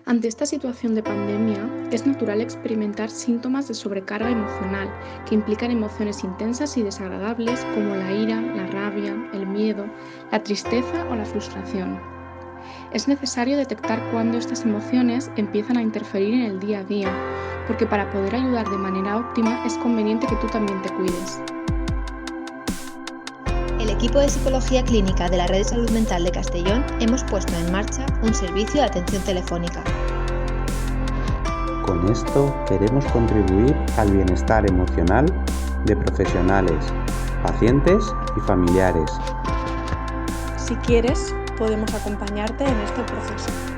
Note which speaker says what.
Speaker 1: Ante esta situación de pandemia, es natural experimentar síntomas de sobrecarga emocional que implican emociones intensas y desagradables como la ira, la rabia, el miedo, la tristeza o la frustración. Es necesario detectar cuándo estas emociones empiezan a interferir en el día a día, porque para poder ayudar de manera óptima es conveniente que tú también te cuides.
Speaker 2: El equipo de Psicología Clínica de la Red de Salud Mental de Castellón hemos puesto en marcha un servicio de atención telefónica.
Speaker 3: Con esto queremos contribuir al bienestar emocional de profesionales, pacientes y familiares.
Speaker 1: Si quieres, podemos acompañarte en este proceso.